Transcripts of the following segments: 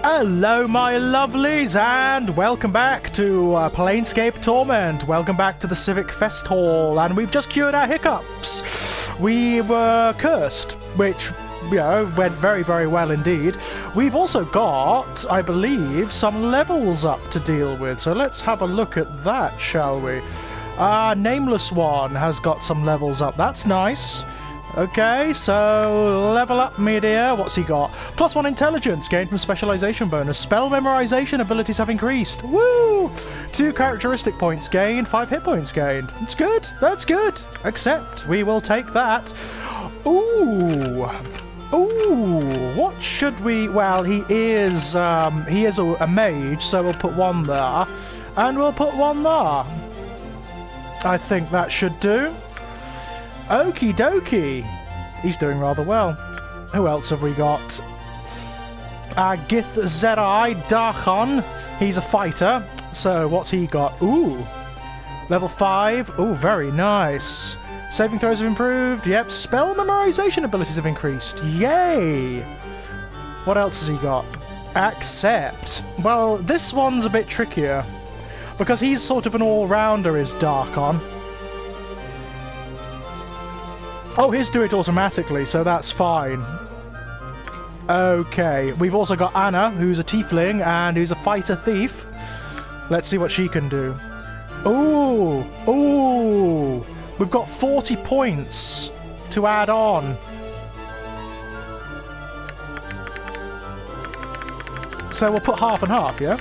Hello my lovelies and welcome back to Planescape Torment. Welcome back to the Civic Fest Hall, and we've just cured our hiccups. We were cursed, which, you know, went very, very well indeed. We've also got, I believe, some levels up to deal with, so let's have a look at that, shall we? Nameless one has got some levels up, that's nice. Okay, so level up, me dear. What's he got? +1 intelligence gained from specialization bonus. Spell memorization abilities have increased. Woo! 2 characteristic points gained, 5 hit points gained. That's good. That's good. Accept. We will take that. Ooh. Ooh. What should we? Well, he is a mage, so we'll put one there, and we'll put one there. I think that should do. Okie dokie. He's doing rather well. Who else have we got? Gith Zerai Darkon. He's a fighter. So what's he got? Ooh. Level 5. Ooh, very nice. Saving throws have improved. Yep. Spell memorization abilities have increased. Yay. What else has he got? Accept. Well, this one's a bit trickier, because he's sort of an all-rounder, is Darkon. Oh, his do it automatically, so that's fine. Okay, we've also got Anna, who's a tiefling and who's a fighter thief. Let's see what she can do. Ooh, ooh, we've got 40 points to add on. So we'll put half and half, yeah?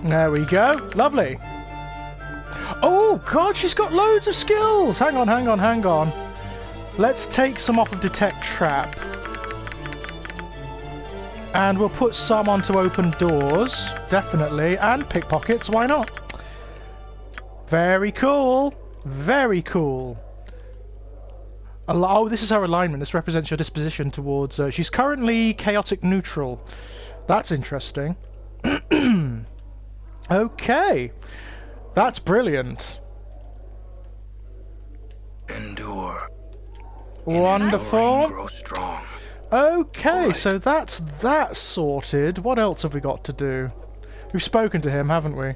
There we go, lovely. Oh god, she's got loads of skills! Hang on, hang on, hang on. Let's take some off of Detect Trap. And we'll put some onto Open Doors, definitely, and Pickpockets, why not? Very cool, very cool. Oh, this is her alignment, this represents your disposition towards... she's currently Chaotic Neutral. That's interesting. Okay. That's brilliant. Endure. Wonderful. Grow strong. Okay, right. so that's that sorted. What else have we got to do? We've spoken to him, haven't we?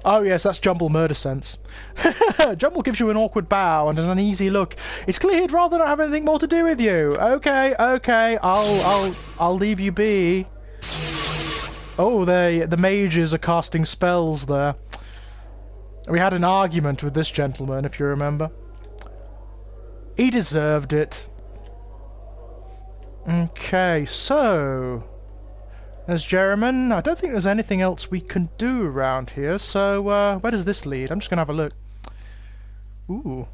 Oh yes, that's Jumble Murder Sense. Jumble gives you an awkward bow and an uneasy look. It's clear he'd rather not have anything more to do with you. Okay, okay, I'll leave you be. Oh, the mages are casting spells there. We had an argument with this gentleman, if you remember. He deserved it. Okay, so... There's Jeremy. I don't think there's anything else we can do around here, so where does this lead? I'm just going to have a look. Ooh.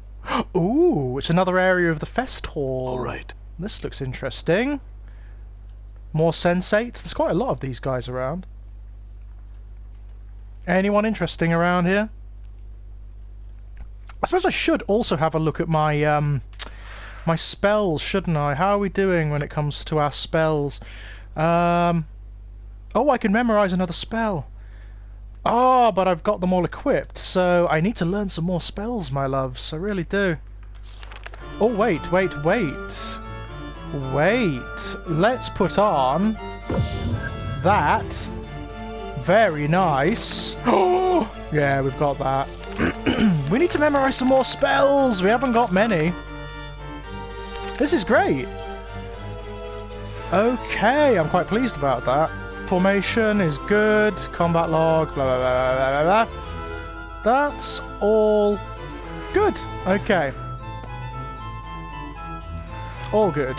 Ooh, it's another area of the Fest Hall. All right. This looks interesting. More sensates. There's quite a lot of these guys around. Anyone interesting around here? I suppose I should also have a look at my my spells, shouldn't I? How are we doing when it comes to our spells? Oh, I can memorize another spell. Oh, but I've got them all equipped, so I need to learn some more spells, my loves. I really do. Oh, wait, wait, wait. Wait. Let's put on that. Very nice. Oh, yeah, we've got that. We need to memorize some more spells. We haven't got many. This is great. Okay, I'm quite pleased about that. Formation is good. Combat log, blah, blah, blah, blah, blah, blah. That's all good. Okay. All good.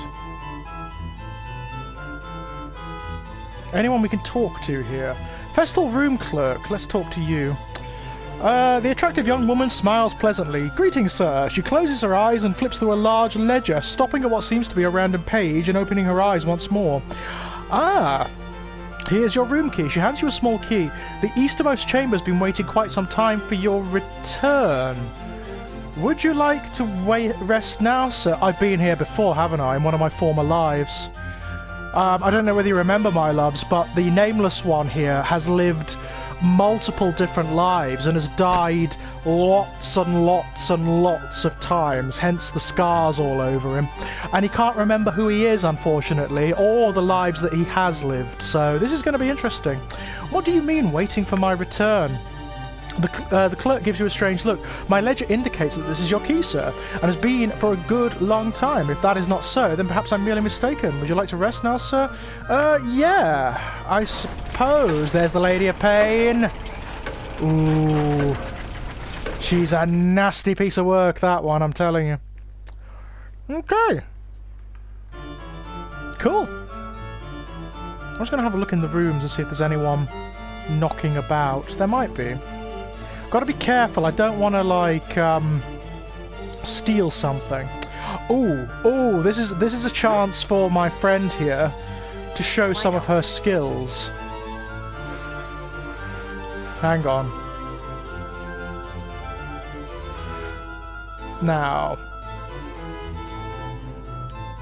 Anyone we can talk to here? Festal Room Clerk, let's talk to you. The attractive young woman smiles pleasantly. Greetings, sir. She closes her eyes and flips through a large ledger, stopping at what seems to be a random page and opening her eyes once more. Ah, here's your room key. She hands you a small key. The eastermost chamber's been waiting quite some time for your return. Would you like to rest now, sir? I've been here before, haven't I, in one of my former lives. I don't know whether you remember, my loves, but the nameless one here has lived multiple different lives and has died lots and lots and lots of times, hence the scars all over him. And he can't remember who he is, unfortunately, or the lives that he has lived. So this is going to be interesting. What do you mean, waiting for my return? The clerk gives you a strange look. My ledger indicates that this is your key, sir, and has been for a good long time. If that is not so, then perhaps I'm merely mistaken. Would you like to rest now, sir? Yeah, I suppose. There's the Lady of Pain. Ooh. She's a nasty piece of work, that one, I'm telling you. Okay. Cool. I'm just going to have a look in the rooms and see if there's anyone knocking about. There might be. Gotta be careful, I don't want to, like, steal something. Oh, this is a chance for my friend here to show some of her skills. Hang on. Now.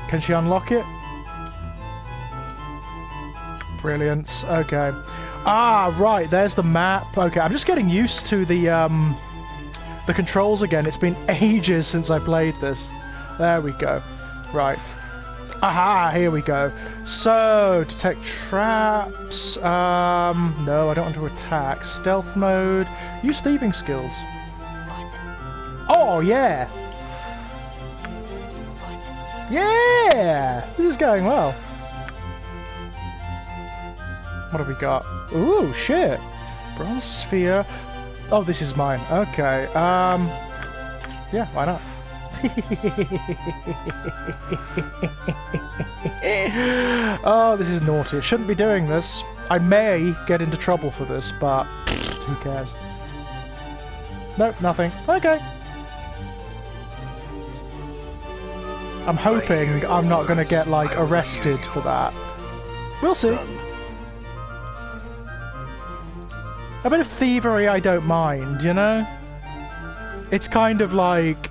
Can she unlock it? Brilliant, okay. Ah, right, there's the map. Okay, I'm just getting used to the controls again. It's been ages since I played this. There we go. Right. Aha, here we go. So, detect traps. No, I don't want to attack. Stealth mode. Use thieving skills. Oh, yeah. Yeah! This is going well. What have we got? Ooh, shit. Bronze sphere. Oh, this is mine. Okay. Yeah, why not? Oh, this is naughty. I shouldn't be doing this. I may get into trouble for this, but who cares? Nope, nothing. Okay. I'm hoping I'm not going to get, like, arrested for that. We'll see. A bit of thievery I don't mind, you know? It's kind of like...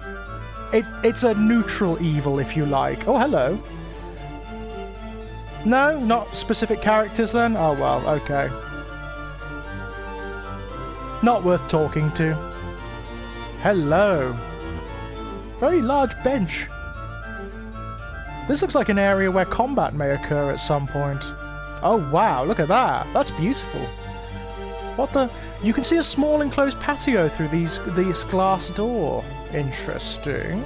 It's a neutral evil, if you like. Oh, hello. No? Not specific characters, then? Oh, well, okay. Not worth talking to. Hello. Very large bench. This looks like an area where combat may occur at some point. Oh, wow, look at that. That's beautiful. What the? You can see a small enclosed patio through this glass door. Interesting.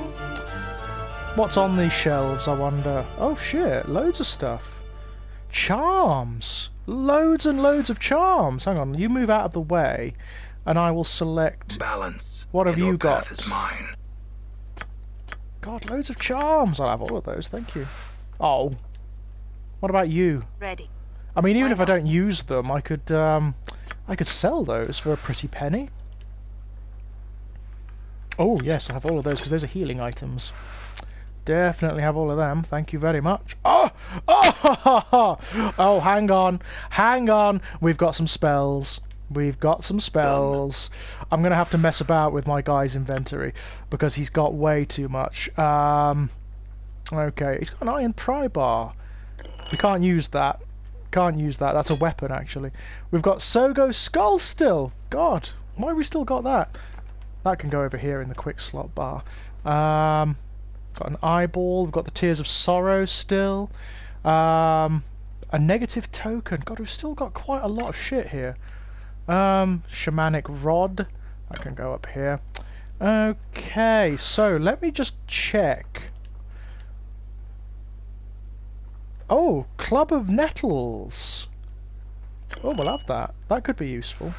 What's on these shelves, I wonder? Oh shit, loads of stuff. Charms! Loads and loads of charms! Hang on, you move out of the way, and I will select... Balance. What have you got? Is mine. God, loads of charms! I'll have all of those, thank you. Oh. What about you? Ready. I mean, even if I don't use them, I could sell those for a pretty penny. Oh, yes, I have all of those, because those are healing items. Definitely have all of them. Thank you very much. Oh! Oh! Oh, hang on. Hang on. We've got some spells. We've got some spells. I'm going to have to mess about with my guy's inventory, because he's got way too much. Okay, he's got an iron pry bar. We can't use that. Can't use that. That's a weapon, actually. We've got Sogo Skull still. God, why have we still got that? That can go over here in the quick slot bar. Got an eyeball. We've got the Tears of Sorrow still. A negative token. God, we've still got quite a lot of shit here. Shamanic Rod. That can go up here. Okay, so let me just check. Oh, Club of Nettles. Oh, we'll have that. That could be useful.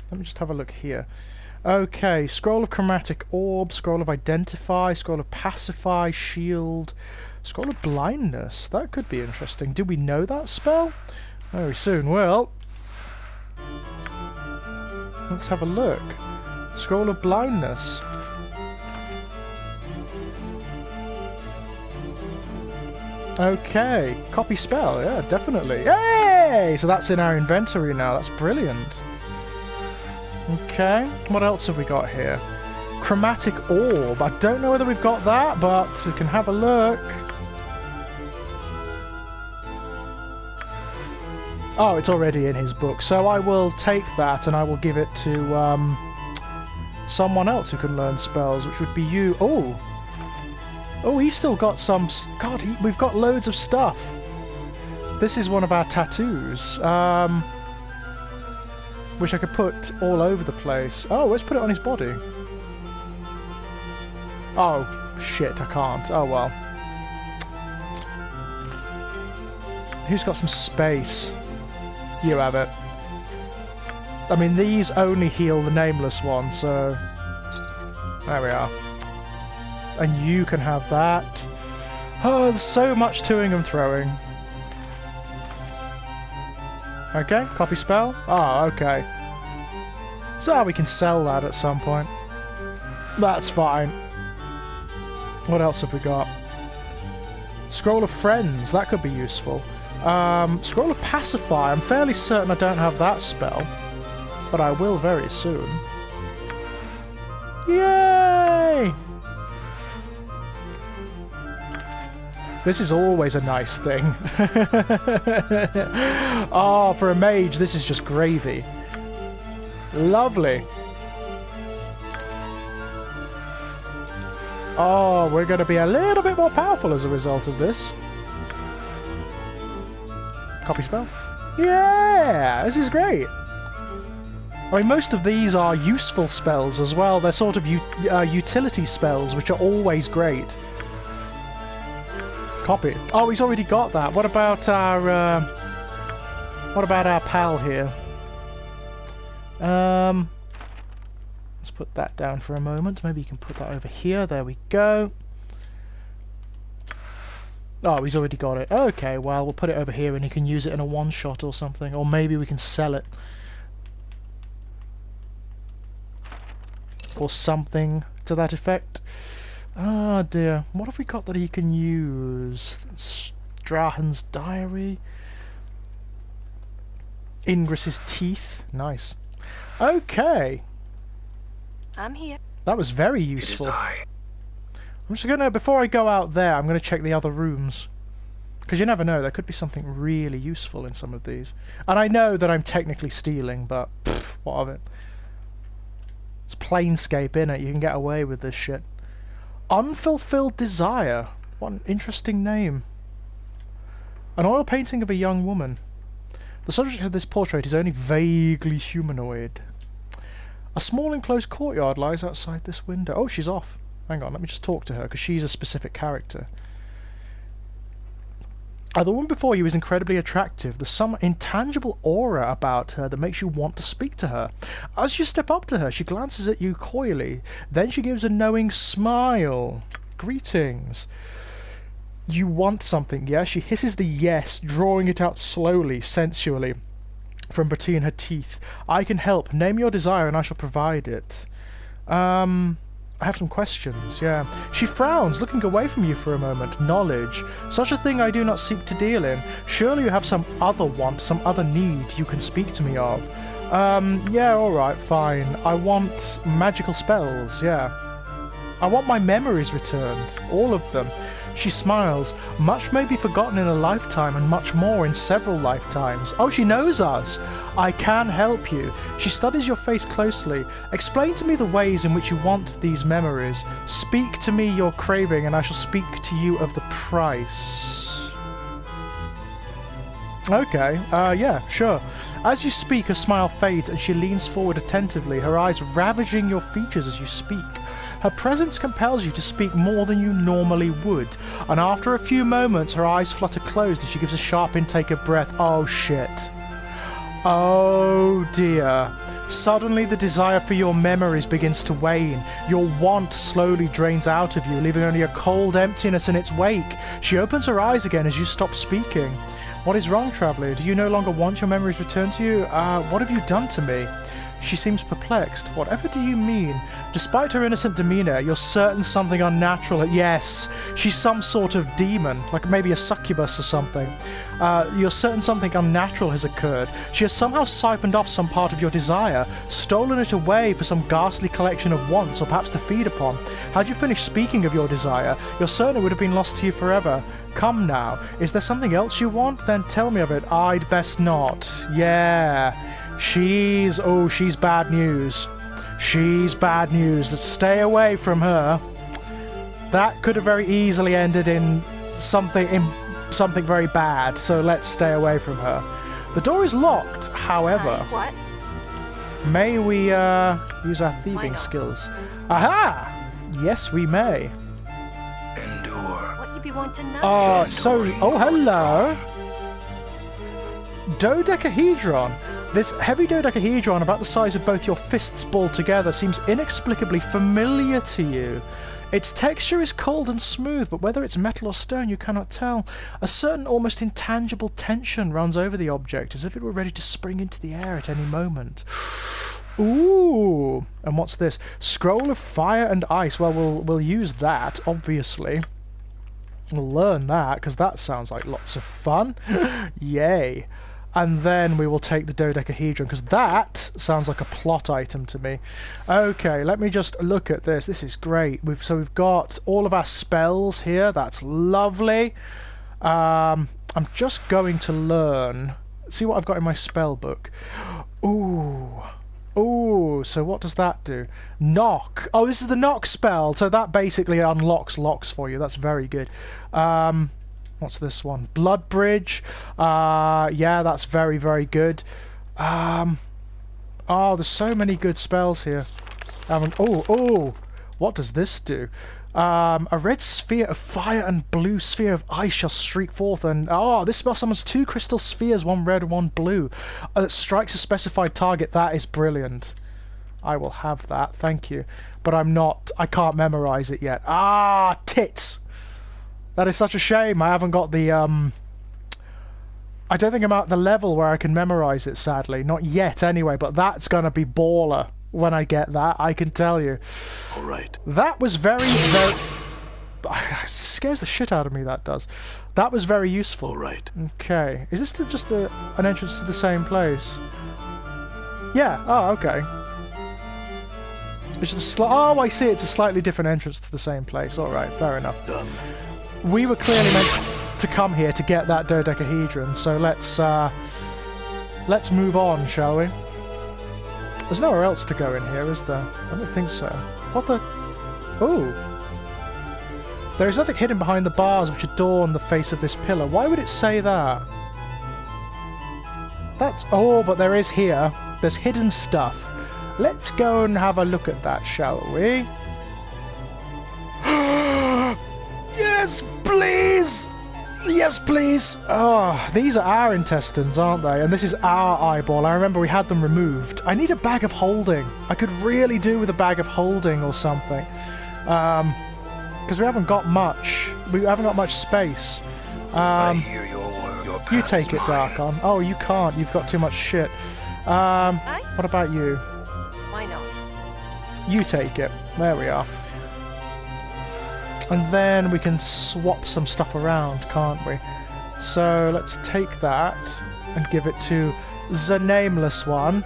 Let me just have a look here. Okay, Scroll of Chromatic Orb, Scroll of Identify, Scroll of Pacify, Shield, Scroll of Blindness. That could be interesting. Do we know that spell? Oh, we soon will. Let's have a look. Scroll of Blindness. Okay, copy spell, yeah, definitely. Yay! So that's in our inventory now, that's brilliant. Okay, what else have we got here? Chromatic Orb. I don't know whether we've got that, but we can have a look. Oh, it's already in his book. So I will take that and I will give it to someone else who can learn spells, which would be you. Oh! Oh, he's still got some... God, we've got loads of stuff. This is one of our tattoos, which I could put all over the place. Oh, let's put it on his body. Oh, shit, I can't. Oh, well. Who's got some space? You have it. I mean, these only heal the nameless one, so... There we are. And you can have that. Oh, there's so much toing and throwing. Okay, copy spell. Oh, okay. So we can sell that at some point. That's fine. What else have we got? Scroll of Friends, that could be useful. Scroll of Pacify, I'm fairly certain I don't have that spell. But I will very soon. Yay! This is always a nice thing. Oh, for a mage, this is just gravy. Lovely. Oh, we're going to be a little bit more powerful as a result of this. Copy spell. Yeah, this is great. I mean, most of these are useful spells as well. They're sort of utility spells, which are always great. Copy. Oh, he's already got that. What about our pal here? Let's put that down for a moment. Maybe you can put that over here. There we go. Oh, he's already got it. Okay, well, we'll put it over here and he can use it in a one-shot or something. Or maybe we can sell it. Or something to that effect. Oh dear. What have we got that he can use? Strahan's Diary. Ingress's Teeth. Nice. Okay. I'm here. That was very useful. I'm just gonna, before I go out there, I'm gonna check the other rooms. Because you never know, there could be something really useful in some of these. And I know that I'm technically stealing, but pff, what of it? It's Planescape, innit? You can get away with this shit. Unfulfilled Desire. What an interesting name. An oil painting of a young woman. The subject of this portrait is only vaguely humanoid. A small enclosed courtyard lies outside this window. Oh, she's off. Hang on, let me just talk to her, because she's a specific character. The woman before you is incredibly attractive. There's some intangible aura about her that makes you want to speak to her. As you step up to her, she glances at you coyly. Then she gives a knowing smile. Greetings. You want something, yeah? She hisses the yes, drawing it out slowly, sensually, from between her teeth. I can help. Name your desire and I shall provide it. I have some questions, yeah. She frowns, looking away from you for a moment. Knowledge. Such a thing I do not seek to deal in. Surely you have some other want, some other need you can speak to me of. Yeah, alright, fine. I want magical spells, yeah. I want my memories returned. All of them. She smiles. Much may be forgotten in a lifetime and much more in several lifetimes. Oh, she knows us! I can help you. She studies your face closely. Explain to me the ways in which you want these memories. Speak to me your craving and I shall speak to you of the price. Okay, yeah, sure. As you speak, her smile fades and she leans forward attentively, her eyes ravaging your features as you speak. Her presence compels you to speak more than you normally would, and after a few moments her eyes flutter closed as she gives a sharp intake of breath. Oh shit. Oh dear. Suddenly the desire for your memories begins to wane. Your want slowly drains out of you, leaving only a cold emptiness in its wake. She opens her eyes again as you stop speaking. What is wrong, traveller? Do you no longer want your memories returned to you? What have you done to me? She seems perplexed. Whatever do you mean? Despite her innocent demeanour, you're certain something unnatural. Yes, she's some sort of demon, like maybe a succubus or something. You're certain something unnatural has occurred. She has somehow siphoned off some part of your desire, stolen it away for some ghastly collection of wants, or perhaps to feed upon. Had you finished speaking of your desire, you're certain it would have been lost to you forever. Come now, is there something else you want? Then tell me of it. I'd best not. Yeah, she's bad news. She's bad news. Let's stay away from her. That could have very easily ended in something very bad, so let's stay away from her. The door is locked, however. What? May we use our thieving skills? Aha! Yes, we may. Endure. What you be wanting now? Oh, hello. Dodecahedron. This heavy dodecahedron, about the size of both your fists balled together, seems inexplicably familiar to you. Its texture is cold and smooth, but whether it's metal or stone you cannot tell. A certain almost intangible tension runs over the object, as if it were ready to spring into the air at any moment. Ooh! And what's this? Scroll of Fire and Ice. Well, we'll use that, obviously. We'll learn that, because that sounds like lots of fun. Yay! And then we will take the dodecahedron, because that sounds like a plot item to me. Okay, let me just look at this. This is great. We've got all of our spells here. That's lovely. I'm just going to learn. See what I've got in my spell book. Ooh, so what does that do? Knock. Oh, this is the knock spell. So that basically unlocks locks for you. That's very good. What's this one? Blood Bridge. Yeah, that's very, very good. Oh, there's so many good spells here. What does this do? A red sphere of fire and blue sphere of ice shall streak forth, and this spell summons 2 crystal spheres, one red and one blue. That strikes a specified target. That is brilliant. I will have that, thank you. But I can't memorize it yet. Tits! That is such a shame. I haven't got the, I don't think I'm at the level where I can memorize it, sadly. Not yet, anyway, but that's gonna be baller when I get that, I can tell you. All right. That was very... scares the shit out of me, that does. That was very useful. All right. Okay. Is this just an entrance to the same place? Yeah. Oh, okay. It's just I see. It's a slightly different entrance to the same place. All right. Fair enough. Done. We were clearly meant to come here to get that dodecahedron, so let's move on, shall we? There's nowhere else to go in here, is there? I don't think so. What the... Ooh. There is nothing hidden behind the bars which adorn the face of this pillar. Why would it say that? That's... Oh, but there is here. There's hidden stuff. Let's go and have a look at that, shall we? Yes, please! Yes, please! Oh, these are our intestines, aren't they? And this is our eyeball. I remember we had them removed. I need a bag of holding. I could really do with a bag of holding or something. Because we haven't got much. We haven't got much space. I hear your word. Your You path take is it, mine. Darkon. Oh, you can't. You've got too much shit. What about you? Why not? You take it. There we are. And then we can swap some stuff around, can't we? So let's take that and give it to the nameless one.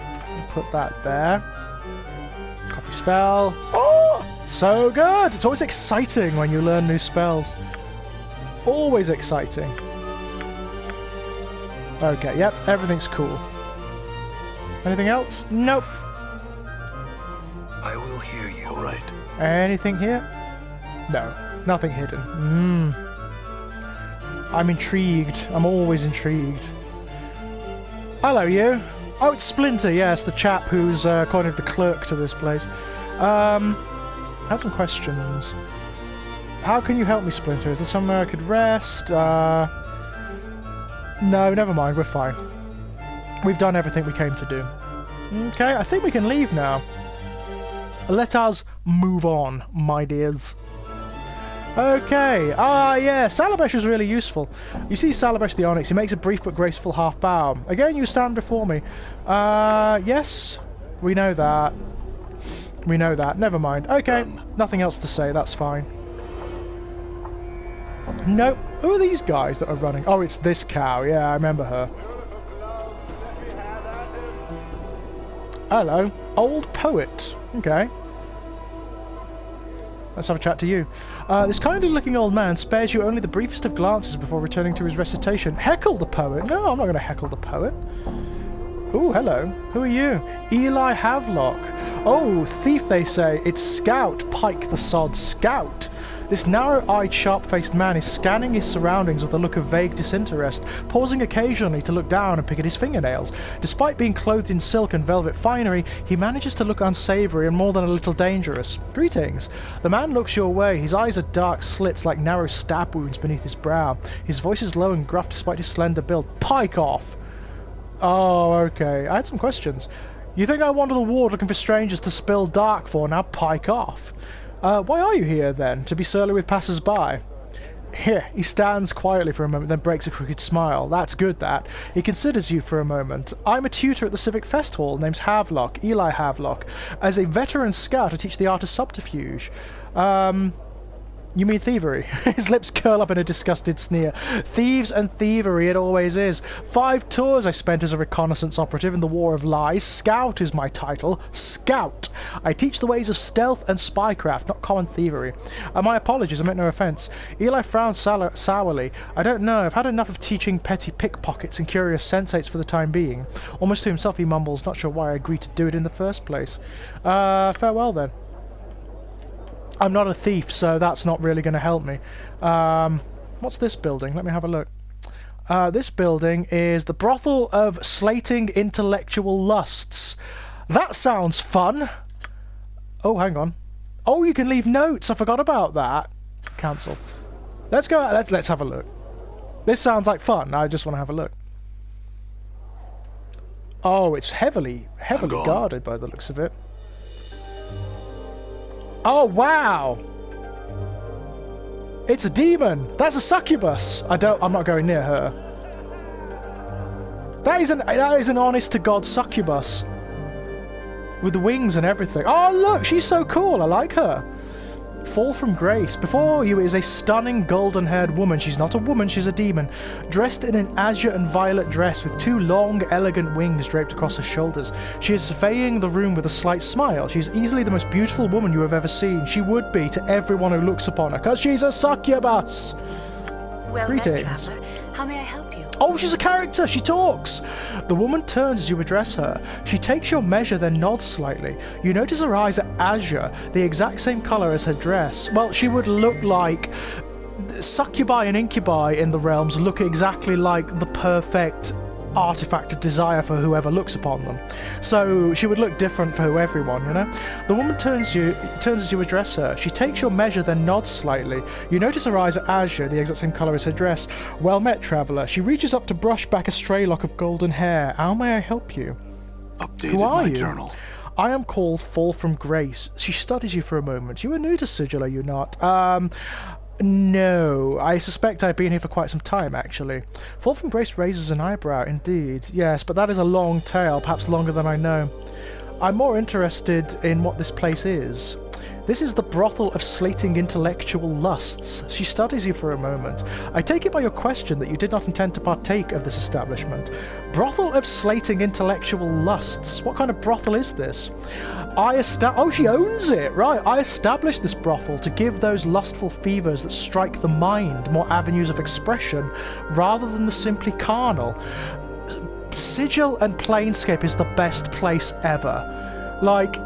Put that there. Copy spell. Oh, so good! It's always exciting when you learn new spells. Always exciting. Okay, yep, everything's cool. Anything else? Nope. I will hear you. All right. Anything here? No. Nothing hidden. I'm intrigued. I'm always intrigued. Hello, you. Oh, it's Splinter. Yes, the chap who's kind of the clerk to this place. I had some questions. How can you help me, Splinter? Is there somewhere I could rest? No, never mind. We're fine. We've done everything we came to do. Okay, I think we can leave now. Let us move on, my dears. Okay, yeah, Salabesh is really useful. You see Salabesh the Onyx, he makes a brief but graceful half bow. Again, you stand before me. Yes, we know that. We know that, never mind. Okay, nothing else to say, that's fine. Nope, who are these guys that are running? Oh, it's this cow, yeah, I remember her. Hello, old poet, okay. let's have a chat to you. This kindly-looking old man spares you only the briefest of glances before returning to his recitation. Heckle the poet? No, I'm not going to heckle the poet. Oh, hello. Who are you? Eli Havelock. Oh, thief, they say. It's Scout. Pike the sod. Scout. This narrow-eyed, sharp-faced man is scanning his surroundings with a look of vague disinterest, pausing occasionally to look down and pick at his fingernails. Despite being clothed in silk and velvet finery, he manages to look unsavoury and more than a little dangerous. Greetings. The man looks your way. His eyes are dark slits like narrow stab wounds beneath his brow. His voice is low and gruff despite his slender build. Pike off! Oh, okay. I had some questions. You think I wander the ward looking for strangers to spill dark for? Now pike off. Why are you here, then? To be surly with passers-by? Here, he stands quietly for a moment, then breaks a crooked smile. That's good, that. He considers you for a moment. I'm a tutor at the Civic Fest Hall, name's Havelock, Eli Havelock. As a veteran scout, I teach the art of subterfuge. You mean thievery? His lips curl up in a disgusted sneer. Thieves and thievery, it always is. 5 tours I spent as a reconnaissance operative in the War of Lies. Scout is my title. Scout. I teach the ways of stealth and spycraft, not common thievery. My apologies, I meant no offence. Eli frowned sourly. I don't know, I've had enough of teaching petty pickpockets and curious sensates for the time being. Almost to himself he mumbles, not sure why I agreed to do it in the first place. Farewell then. I'm not a thief, so that's not really going to help me. What's this building? Let me have a look. This building is the Brothel of Slating Intellectual Lusts. That sounds fun. Oh, hang on. Oh, you can leave notes. I forgot about that. Cancel. Let's go. Let's have a look. This sounds like fun. I just want to have a look. Oh, it's heavily guarded by the looks of it. Oh, wow! It's a demon! That's a succubus! I'm not going near her. That is an honest-to-God succubus. With the wings and everything. Oh, look! She's so cool! I like her. Fall from grace. Before you is a stunning golden-haired woman. She's not a woman, she's a demon. Dressed in an azure and violet dress with 2 long, elegant wings draped across her shoulders. She is surveying the room with a slight smile. She's easily the most beautiful woman you have ever seen. She would be to everyone who looks upon her, because she's a succubus! Well Greetings. met, traveler. How may I help you? Oh, she's a character! She talks! The woman turns as you address her. She takes your measure, then nods slightly. You notice her eyes are azure, the exact same colour as her dress. Well, she would look like... Succubi and incubi in the realms look exactly like the perfect artifact of desire for whoever looks upon them. So she would look different for everyone, you know? The woman turns as you address her. She takes your measure, then nods slightly. You notice her eyes are azure, the exact same colour as her dress. Well met, traveller. She reaches up to brush back a stray lock of golden hair. How may I help you? Updated Who are my you? journal. I am called Fall from Grace. She studies you for a moment. You are new to Sigil, are you not? No, I suspect I've been here for quite some time, actually. Fall from Grace raises an eyebrow, indeed. Yes, but that is a long tale, perhaps longer than I know. I'm more interested in what this place is. This is the Brothel of Slating Intellectual Lusts. She studies you for a moment. I take it by your question that you did not intend to partake of this establishment. Brothel of Slating Intellectual Lusts. What kind of brothel is this? Oh, she owns it! Right, I established this brothel to give those lustful fevers that strike the mind more avenues of expression, rather than the simply carnal. Sigil and Planescape is the best place ever. Like...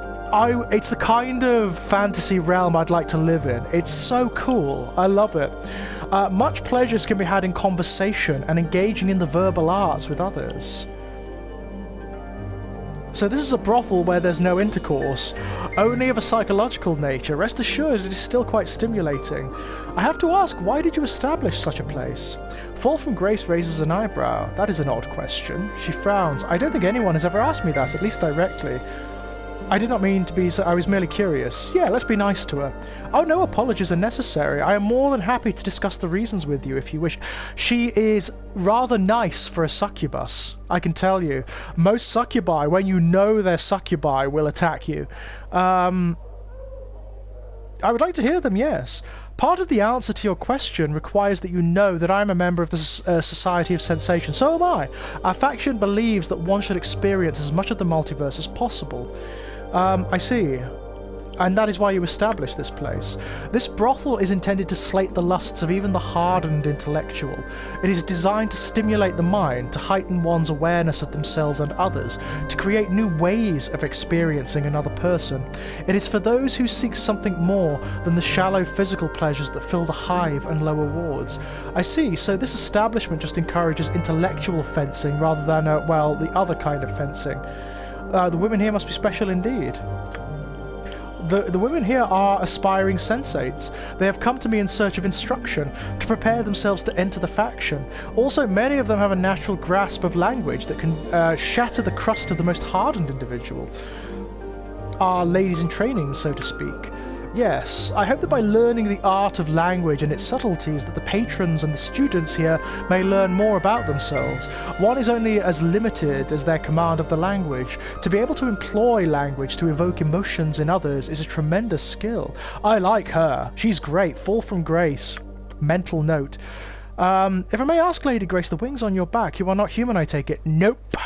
it's the kind of fantasy realm I'd like to live in. It's so cool. I love it. Much pleasures can be had in conversation and engaging in the verbal arts with others. So this is a brothel where there's no intercourse, only of a psychological nature. Rest assured, it is still quite stimulating. I have to ask, why did you establish such a place? Fall from Grace raises an eyebrow. That is an odd question. She frowns. I don't think anyone has ever asked me that, at least directly. I did not mean to be so... I was merely curious. Yeah, let's be nice to her. Oh, no apologies are necessary. I am more than happy to discuss the reasons with you if you wish. She is rather nice for a succubus, I can tell you. Most succubi, when you know they're succubi, will attack you. I would like to hear them, yes. Part of the answer to your question requires that you know that I am a member of the Society of Sensation. So am I. Our faction believes that one should experience as much of the multiverse as possible. I see. and that is why you established this place. This brothel is intended to slate the lusts of even the hardened intellectual. It is designed to stimulate the mind, to heighten one's awareness of themselves and others, to create new ways of experiencing another person. It is for those who seek something more than the shallow physical pleasures that fill the hive and lower wards. I see, so this establishment just encourages intellectual fencing rather than, well, the other kind of fencing. The women here must be special indeed. The women here are aspiring sensates. They have come to me in search of instruction, to prepare themselves to enter the faction. Also, many of them have a natural grasp of language that can shatter the crust of the most hardened individual. Are ladies in training, so to speak. Yes, I hope that by learning the art of language and its subtleties that the patrons and the students here may learn more about themselves. One is only as limited as their command of the language. To be able to employ language to evoke emotions in others is a tremendous skill. I like her. She's great. Fall from grace. Mental note. If I may ask, Lady Grace, the wings on your back, you are not human, I take it? Nope.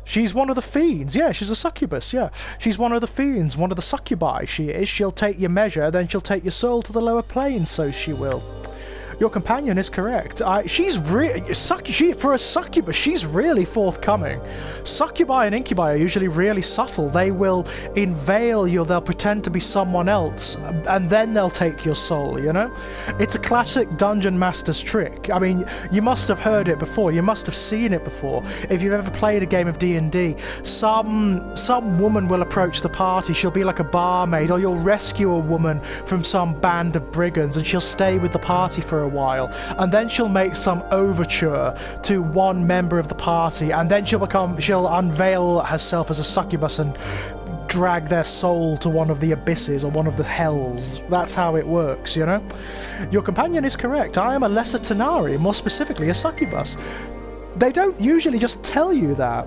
She's one of the fiends. Yeah, she's a succubus, yeah. She's one of the fiends, one of the succubi, she is. She'll take your measure, then she'll take your soul to the lower plane, so she will. Your companion is correct. She's really... For a succubus, she's really forthcoming. Succubi and incubi are usually really subtle. They will inveigle you, they'll pretend to be someone else, and then they'll take your soul, you know? It's a classic dungeon master's trick. I mean, you must have heard it before. You must have seen it before. If you've ever played a game of D&D, some woman will approach the party. She'll be like a barmaid, or you'll rescue a woman from some band of brigands, and she'll stay with the party for a while, and then she'll make some overture to one member of the party, and then she'll unveil herself as a succubus and drag their soul to one of the abysses or one of the hells. That's how it works, you know? Your companion is correct. I am a lesser Tanari, more specifically a succubus. They don't usually just tell you that.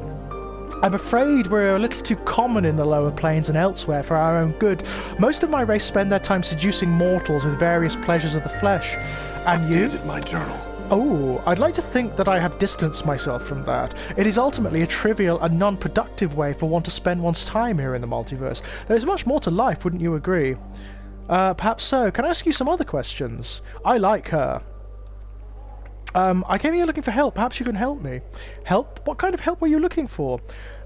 I'm afraid we're a little too common in the lower planes and elsewhere for our own good. Most of my race spend their time seducing mortals with various pleasures of the flesh. And you? Updated my journal. Oh, I'd like to think that I have distanced myself from that. It is ultimately a trivial and non-productive way for one to spend one's time here in the multiverse. There is much more to life, wouldn't you agree? Perhaps so. Can I ask you some other questions? I like her. I came here looking for help. Perhaps you can help me. Help? What kind of help were you looking for?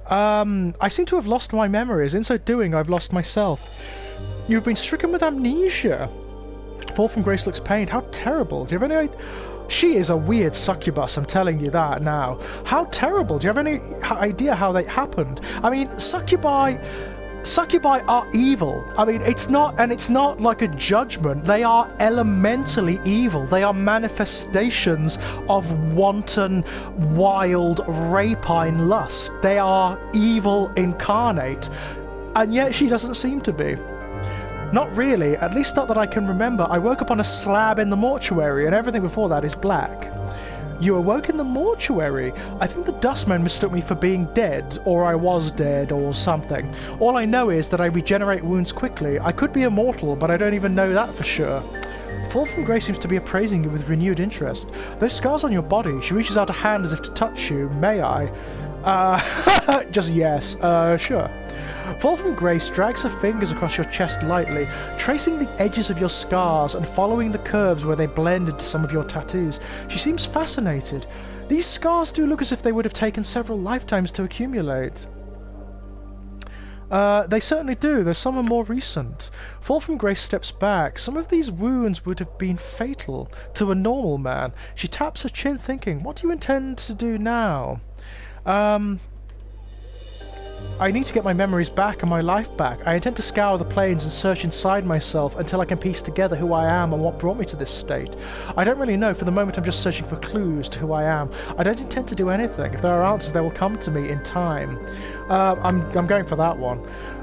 I seem to have lost my memories. In so doing, I've lost myself. You've been stricken with amnesia. Fall from Grace looks pained. How terrible. Do you have any idea? She is a weird succubus, I'm telling you that now. How terrible. Do you have any idea how that happened? I mean, succubi are evil. I mean, it's not like a judgment. They are elementally evil. They are manifestations of wanton, wild, rapine lust. They are evil incarnate. And yet she doesn't seem to be. Not really, at least not that I can remember. I woke up on a slab in the mortuary, and everything before that is black. You awoke in the mortuary. I think the dustman mistook me for being dead, or I was dead, or something. All I know is that I regenerate wounds quickly. I could be immortal, but I don't even know that for sure. Fall from Grace seems to be appraising you with renewed interest. Those scars on your body, she reaches out a hand as if to touch you. May I? Just yes. Sure. Fall from Grace drags her fingers across your chest lightly, tracing the edges of your scars and following the curves where they blend into some of your tattoos. She seems fascinated. These scars do look as if they would have taken several lifetimes to accumulate. They certainly do, though some are more recent. Fall from Grace steps back. Some of these wounds would have been fatal to a normal man. She taps her chin thinking, what do you intend to do now? I need to get my memories back and my life back. I intend to scour the plains and search inside myself until I can piece together who I am and what brought me to this state. I don't really know. For the moment I'm just searching for clues to who I am. I don't intend to do anything. If there are answers, they will come to me in time. I'm going for that one.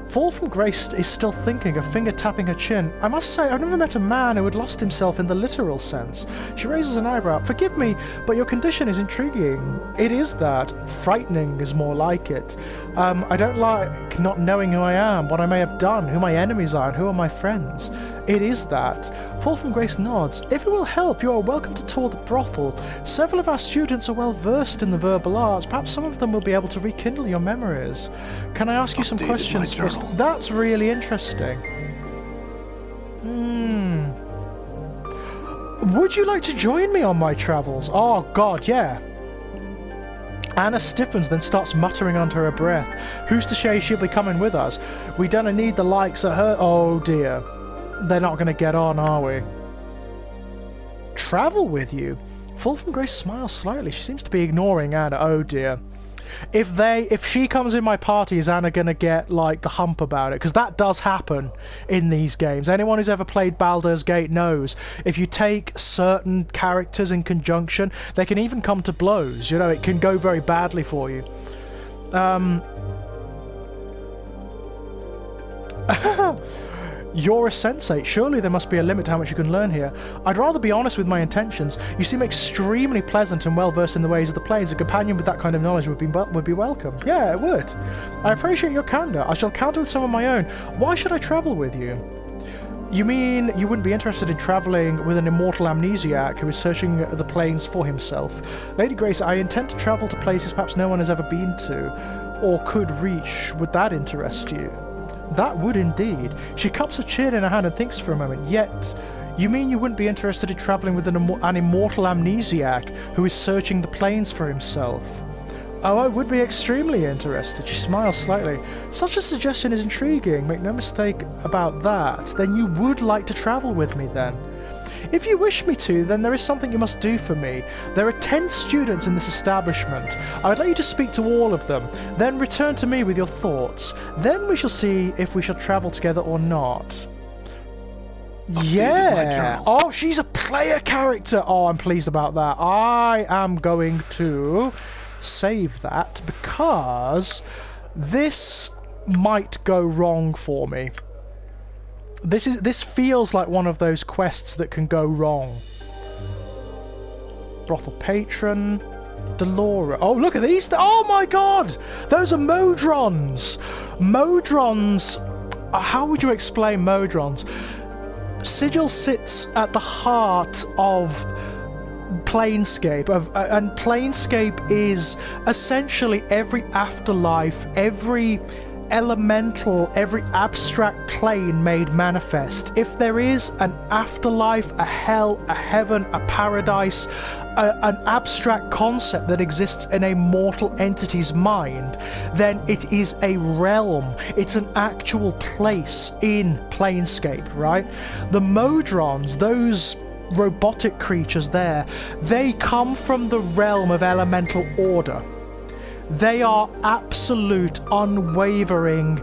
Fall from Grace is still thinking, a finger tapping her chin. I must say, I've never met a man who had lost himself in the literal sense. She raises an eyebrow. Forgive me, but your condition is intriguing. It is that. Frightening is more like it. I don't like not knowing who I am, what I may have done, who my enemies are, and who are my friends. It is that. Fall from Grace nods. If it will help, you are welcome to tour the brothel. Several of our students are well versed in the verbal arts. Perhaps some of them will be able to rekindle your memories. Can I ask you some Updated questions my first? journal. That's really interesting. Would you like to join me on my travels? Oh, God, yeah. Anna stiffens, then starts muttering under her breath. Who's to say she'll be coming with us? We don't need the likes of her. Oh, dear. They're not going to get on, are we? Travel with you? Fall from Grace smiles slightly. She seems to be ignoring Anna. Oh, dear. If she comes in my party, is Anna gonna get like the hump about it? Because that does happen in these games. Anyone who's ever played Baldur's Gate knows if you take certain characters in conjunction, they can even come to blows. You know, it can go very badly for you. You're a sensate. Surely there must be a limit to how much you can learn here. I'd rather be honest with my intentions. You seem extremely pleasant and well versed in the ways of the planes. A companion with that kind of knowledge would be welcome. Yeah, it would. I appreciate your candor. I shall counter with some of my own. Why should I travel with you? You mean you wouldn't be interested in travelling with an immortal amnesiac who is searching the plains for himself? Lady Grace, I intend to travel to places perhaps no one has ever been to, or could reach. Would that interest you? That would indeed. She cups her chin in her hand and thinks for a moment. Yet, you mean you wouldn't be interested in travelling with an immortal amnesiac who is searching the plains for himself? Oh, I would be extremely interested. She smiles slightly. Such a suggestion is intriguing. Make no mistake about that. Then you would like to travel with me, then? If you wish me to, then there is something you must do for me. There are 10 students in this establishment. I would like you to speak to all of them, then return to me with your thoughts. Then we shall see if we shall travel together or not. Yeah. Oh, she's a player character. Oh, I'm pleased about that. I am going to save that because this might go wrong for me. This feels like one of those quests that can go wrong. Brothel patron, Delora. Oh, look at these! Oh my God, those are Modrons. Modrons. How would you explain Modrons? Sigil sits at the heart of Planescape, and Planescape is essentially every afterlife, every elemental, every abstract plane made manifest. If there is an afterlife, a hell, a heaven, a paradise, an abstract concept that exists in a mortal entity's mind, then it is a realm. It's an actual place in Planescape, right? The Modrons, those robotic creatures there, they come from the realm of elemental order. They are absolute, unwavering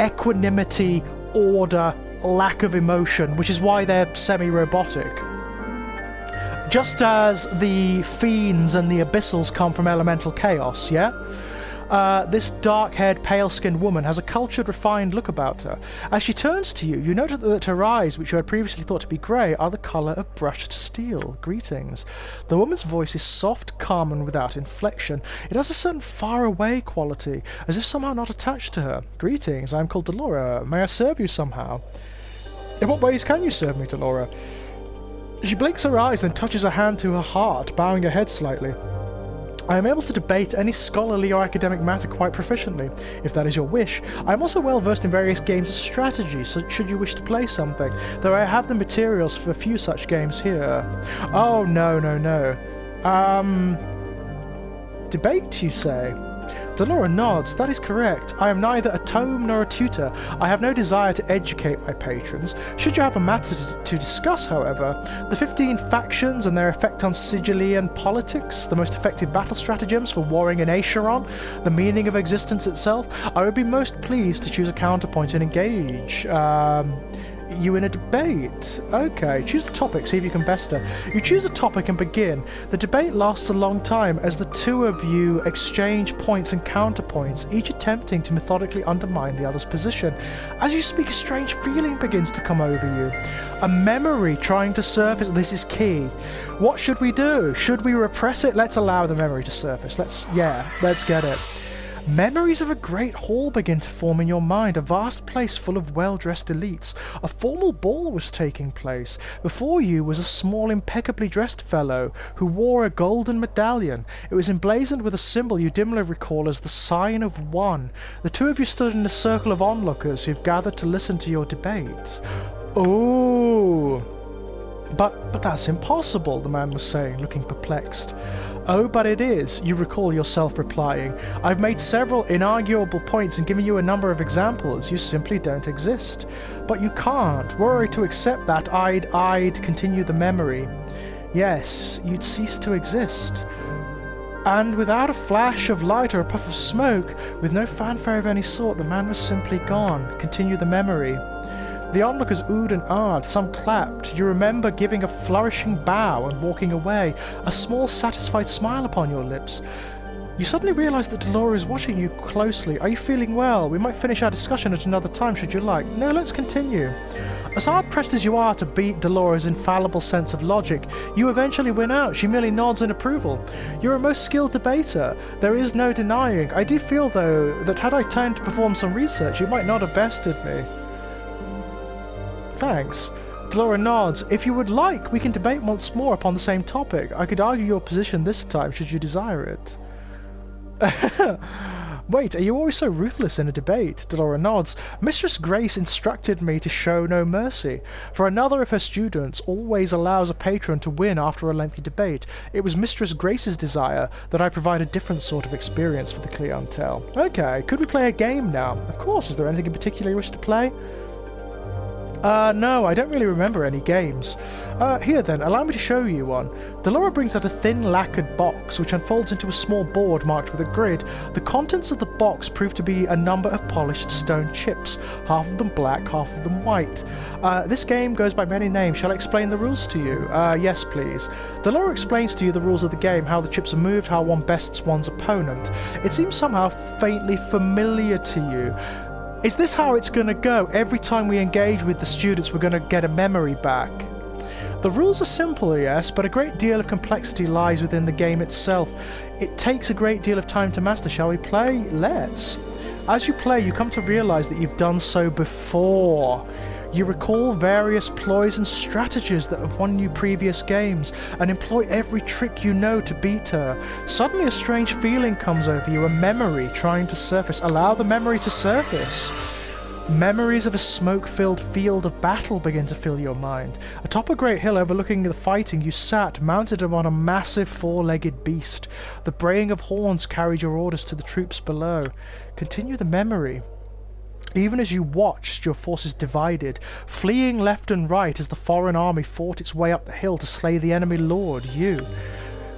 equanimity, order, lack of emotion, which is why they're semi-robotic. Just as the fiends and the abyssals come from elemental chaos, yeah? This dark-haired, pale-skinned woman has a cultured, refined look about her. As she turns to you, you note that her eyes, which you had previously thought to be grey, are the colour of brushed steel. Greetings. The woman's voice is soft, calm, and without inflection. It has a certain far-away quality, as if somehow not attached to her. Greetings, I am called Delora. May I serve you somehow? In what ways can you serve me, Delora? She blinks her eyes, then touches her hand to her heart, bowing her head slightly. I am able to debate any scholarly or academic matter quite proficiently, if that is your wish. I am also well versed in various games of strategy, so should you wish to play something, though I have the materials for a few such games here. Oh, no. Debate, you say? Delora nods. That is correct. I am neither a tome nor a tutor. I have no desire to educate my patrons. Should you have a matter to discuss, however, the 15 factions and their effect on Sigilian politics, the most effective battle stratagems for warring in Acheron, the meaning of existence itself, I would be most pleased to choose a counterpoint and engage. You in a debate? Okay, choose a topic, see if you can best her. You choose a topic and begin. The debate lasts a long time as the two of you exchange points and counterpoints, each attempting to methodically undermine the other's position. As you speak, a strange feeling begins to come over you. A memory trying to surface. This is key. What should we do? Should we repress it? Let's allow the memory to surface. Let's get it. Memories of a great hall begin to form in your mind, a vast place full of well-dressed elites. A formal ball was taking place. Before you was a small, impeccably dressed fellow who wore a golden medallion. It was emblazoned with a symbol you dimly recall as the sign of one. The two of you stood in a circle of onlookers who've gathered to listen to your debate. Oh, but that's impossible, the man was saying, looking perplexed. Oh, but it is, you recall yourself replying. I've made several inarguable points and given you a number of examples. You simply don't exist. But you can't. Were I to accept that, I'd continue the memory. Yes, you'd cease to exist. And without a flash of light or a puff of smoke, with no fanfare of any sort, the man was simply gone. Continue the memory. The onlookers oohed and ahed, some clapped. You remember giving a flourishing bow and walking away, a small satisfied smile upon your lips. You suddenly realise that Delora is watching you closely. Are you feeling well? We might finish our discussion at another time should you like. No, let's continue. As hard-pressed as you are to beat Delora's infallible sense of logic, you eventually win out. She merely nods in approval. You're a most skilled debater. There is no denying. I do feel, though, that had I time to perform some research, you might not have bested me. Thanks. Delora nods. If you would like, we can debate once more upon the same topic. I could argue your position this time, should you desire it. Wait, are you always so ruthless in a debate? Delora nods. Mistress Grace instructed me to show no mercy. For another of her students always allows a patron to win after a lengthy debate. It was Mistress Grace's desire that I provide a different sort of experience for the clientele. Okay, could we play a game now? Of course, is there anything in particular you wish to play? No, I don't really remember any games. Here then, allow me to show you one. Delora brings out a thin lacquered box, which unfolds into a small board marked with a grid. The contents of the box prove to be a number of polished stone chips, half of them black, half of them white. This game goes by many names. Shall I explain the rules to you? Yes, please. Delora explains to you the rules of the game, how the chips are moved, how one bests one's opponent. It seems somehow faintly familiar to you. Is this how it's going to go? Every time we engage with the students, we're going to get a memory back. The rules are simple, yes, but a great deal of complexity lies within the game itself. It takes a great deal of time to master. Shall we play? Let's. As you play, you come to realize that you've done so before. You recall various ploys and strategies that have won you previous games, and employ every trick you know to beat her. Suddenly a strange feeling comes over you, a memory trying to surface. Allow the memory to surface. Memories of a smoke-filled field of battle begin to fill your mind. Atop a great hill overlooking the fighting, you sat, mounted upon a massive four-legged beast. The braying of horns carried your orders to the troops below. Continue the memory. Even as you watched, your forces divided, fleeing left and right as the foreign army fought its way up the hill to slay the enemy lord, you.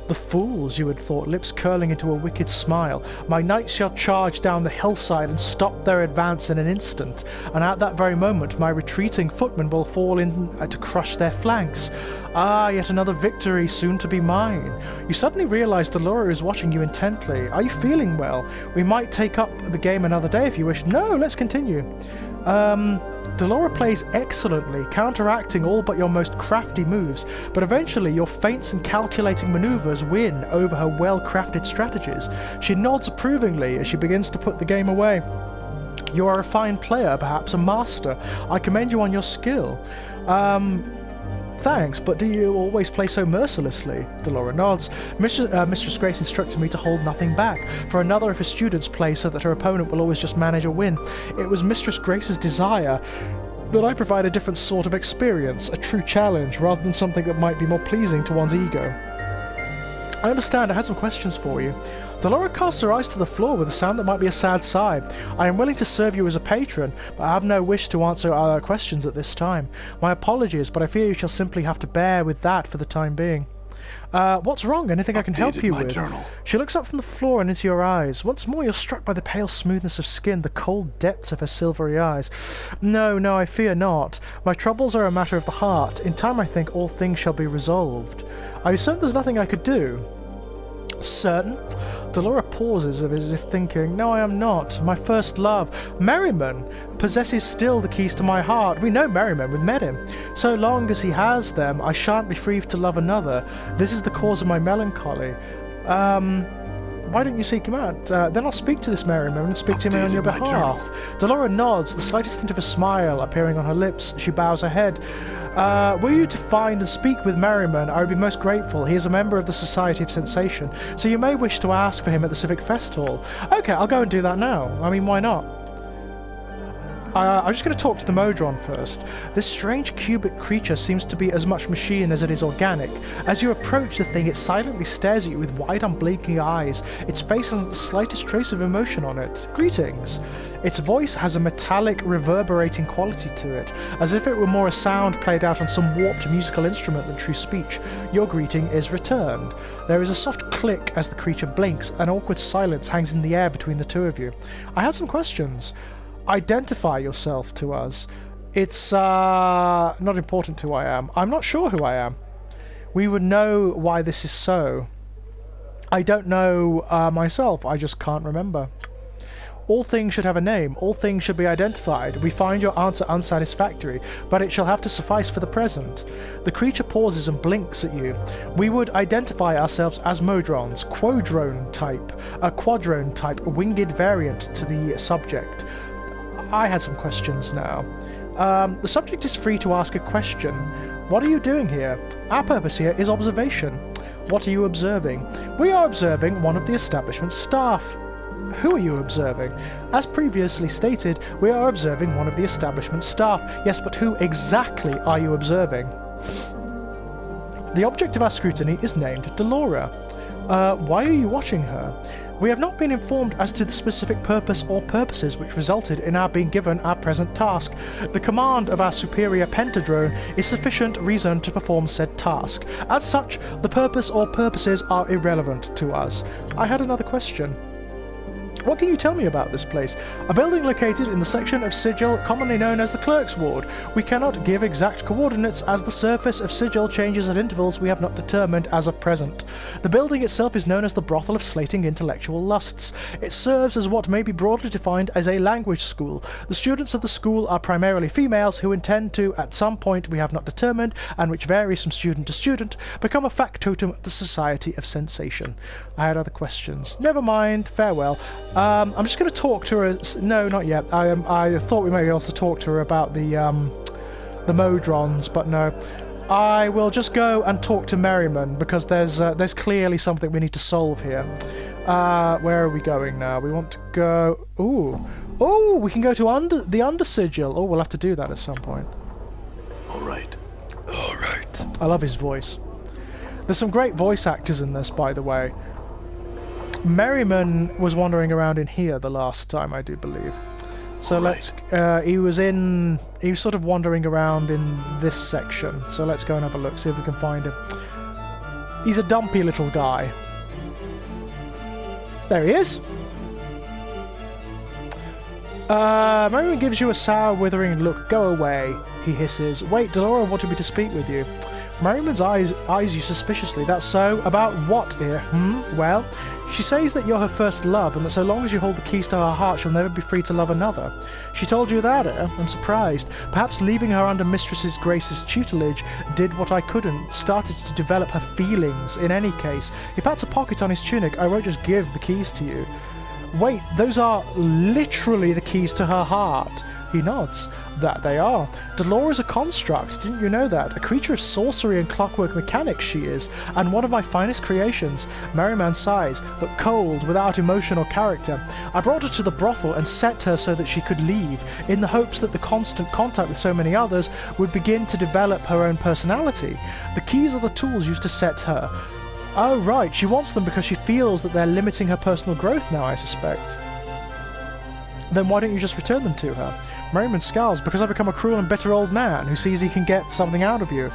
The fools, you had thought, lips curling into a wicked smile. My knights shall charge down the hillside and stop their advance in an instant, and at that very moment my retreating footmen will fall in to crush their flanks. Ah, yet another victory soon to be mine. You suddenly realize Delora is watching you intently. Are you feeling well? We might take up the game another day if you wish. No, let's continue. Delora plays excellently, counteracting all but your most crafty moves, but eventually your feints and calculating maneuvers win over her well-crafted strategies. She nods approvingly as she begins to put the game away. You are a fine player, perhaps a master. I commend you on your skill. Thanks, but do you always play so mercilessly? Delora nods. Mistress Grace instructed me to hold nothing back, for another of her students plays so that her opponent will always just manage a win. It was Mistress Grace's desire that I provide a different sort of experience, a true challenge, rather than something that might be more pleasing to one's ego. I understand. I had some questions for you. Delora casts her eyes to the floor with a sound that might be a sad sigh. I am willing to serve you as a patron, but I have no wish to answer other questions at this time. My apologies, but I fear you shall simply have to bear with that for the time being. What's wrong? Anything I can help you with? Journal. She looks up from the floor and into your eyes. Once more you're struck by the pale smoothness of skin, the cold depths of her silvery eyes. No, I fear not. My troubles are a matter of the heart. In time I think all things shall be resolved. Are you certain there's nothing I could do? Certain? Delora pauses as if thinking, no, I am not. My first love, Merriman, possesses still the keys to my heart. We know Merriman, we've met him. So long as he has them, I shan't be free to love another. This is the cause of my melancholy. Why don't you seek him out? Then I'll speak to this Merriman and speak to him on your Updated my behalf. Delora nods, the slightest hint of a smile appearing on her lips. She bows her head. Were you to find and speak with Merriman, I would be most grateful. He is a member of the Society of Sensation, so you may wish to ask for him at the Civic Fest Hall. Okay, I'll go and do that now. I mean, why not? I'm just going to talk to the Modron first. This strange cubic creature seems to be as much machine as it is organic. As you approach the thing, it silently stares at you with wide, unblinking eyes. Its face hasn't the slightest trace of emotion on it. Greetings. Its voice has a metallic, reverberating quality to it, as if it were more a sound played out on some warped musical instrument than true speech. Your greeting is returned. There is a soft click as the creature blinks. An awkward silence hangs in the air between the two of you. I had some questions. Identify yourself to us. It's not important who I am. I'm not sure who I am. We would know why this is so. I don't know myself. I just can't remember. All things should have a name. All things should be identified. We find your answer unsatisfactory, but it shall have to suffice for the present. The creature pauses and blinks at you. We would identify ourselves as Modrons, Quadrone type, a Quadrone type, winged variant to the subject. I had some questions now. The subject is free to ask a question. What are you doing here? Our purpose here is observation. What are you observing? We are observing one of the establishment's staff. Who are you observing? As previously stated, we are observing one of the establishment's staff. Yes, but who exactly are you observing? The object of our scrutiny is named Delora. Why are you watching her? We have not been informed as to the specific purpose or purposes which resulted in our being given our present task. The command of our superior pentadrone is sufficient reason to perform said task. As such, the purpose or purposes are irrelevant to us. I had another question. What can you tell me about this place? A building located in the section of Sigil commonly known as the Clerk's Ward. We cannot give exact coordinates as the surface of Sigil changes at intervals we have not determined as of present. The building itself is known as the Brothel of Slating Intellectual Lusts. It serves as what may be broadly defined as a language school. The students of the school are primarily females who intend to, at some point we have not determined, and which varies from student to student, become a factotum of the Society of Sensation. I had other questions. Never mind. Farewell. I'm just going to talk to her. No, not yet. I thought we may be able to talk to her about the Modrons, but no. I will just go and talk to Merriman because there's clearly something we need to solve here. Where are we going now? We want to go. Ooh, we can go to the under sigil. Oh, we'll have to do that at some point. All right. I love his voice. There's some great voice actors in this, by the way. Merriman was wandering around in here the last time, I do believe. So let's. He was sort of wandering around in this section. So let's go and have a look, see if we can find him. He's a dumpy little guy. There he is. Merriman gives you a sour, withering look. Go away, he hisses. Wait, Delora wanted me to speak with you. Merriman's eyes you suspiciously. That's so? About what here? Well, she says that you're her first love, and that so long as you hold the keys to her heart, she'll never be free to love another. She told you that, eh? I'm surprised. Perhaps leaving her under Mistress Grace's tutelage did what I couldn't, started to develop her feelings. In any case, he pats a pocket on his tunic. I won't just give the keys to you. Wait, those are literally the keys to her heart. He nods. That they are. Delora's a construct, didn't you know that? A creature of sorcery and clockwork mechanics she is, and one of my finest creations. Merriman sighs, but cold, without emotion or character. I brought her to the brothel and set her so that she could leave, in the hopes that the constant contact with so many others would begin to develop her own personality. The keys are the tools used to set her. Oh right, she wants them because she feels that they're limiting her personal growth now, I suspect. Then why don't you just return them to her? Merriman scowls. Because I've become a cruel and bitter old man who sees he can get something out of you.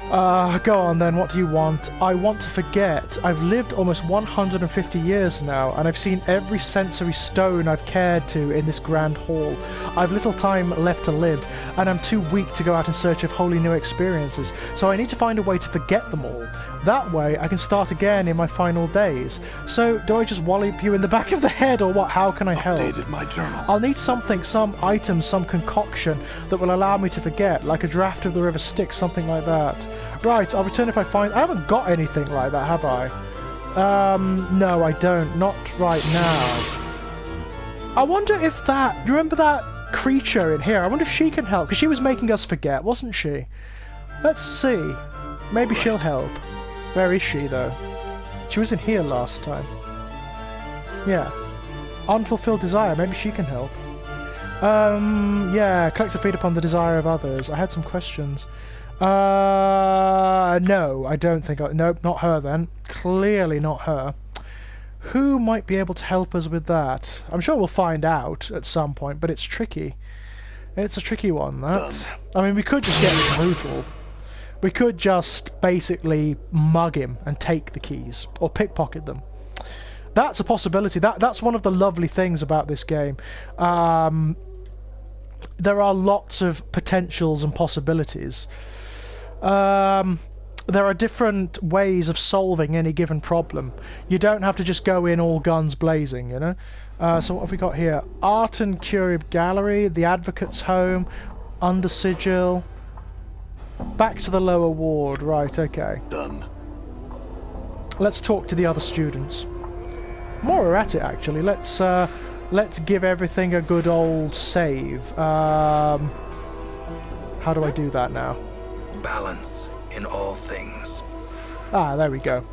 Go on then, what do you want? I want to forget. I've lived almost 150 years now, and I've seen every sensory stone I've cared to in this grand hall. I've little time left to live, and I'm too weak to go out in search of wholly new experiences, so I need to find a way to forget them all. That way, I can start again in my final days. So, do I just wallop you in the back of the head, or what? How can I help? Updated my journal. I'll need something, some item, some concoction that will allow me to forget, like a draft of the River Styx, something like that. Right, I'll return if I find... I haven't got anything like that, have I? No, I don't. Not right now. I wonder if that... Do you remember that creature in here? I wonder if she can help, because she was making us forget, wasn't she? Let's see. Maybe she'll help. Where is she, though? She was in here last time. Yeah. Unfulfilled desire. Maybe she can help. Yeah. Collect or feed upon the desire of others. I had some questions. No, I don't think... Nope, not her then. Clearly not her. Who might be able to help us with that? I'm sure we'll find out at some point, but it's tricky. It's a tricky one, that. I mean, we could just get brutal. We could just basically mug him and take the keys, or pickpocket them. That's a possibility. That's one of the lovely things about this game. There are lots of potentials and possibilities. There are different ways of solving any given problem. You don't have to just go in all guns blazing, you know? So what have we got here? Art and Curib Gallery, the Advocate's Home, Under Sigil... Back to the lower ward, right, okay. Done. Let's talk to the other students. While we're at it, actually, let's give everything a good old save. How do I do that now? Balance in all things. Ah, there we go.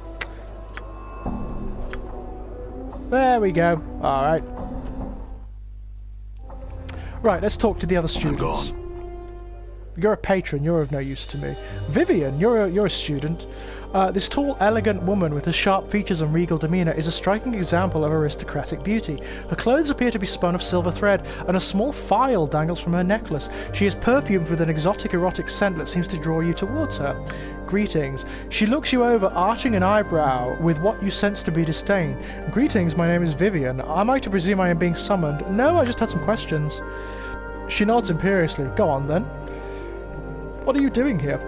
There we go. Alright. Right, let's talk to the other students. I'm gone. You're a patron, you're of no use to me. Vivian, you're a student. This tall, elegant woman with her sharp features and regal demeanour is a striking example of aristocratic beauty. Her clothes appear to be spun of silver thread, and a small phial dangles from her necklace. She is perfumed with an exotic erotic scent that seems to draw you towards her. Greetings. She looks you over, arching an eyebrow with what you sense to be disdain. Greetings, my name is Vivian. Am I to presume I am being summoned? No, I just had some questions. She nods imperiously. Go on, then. What are you doing here?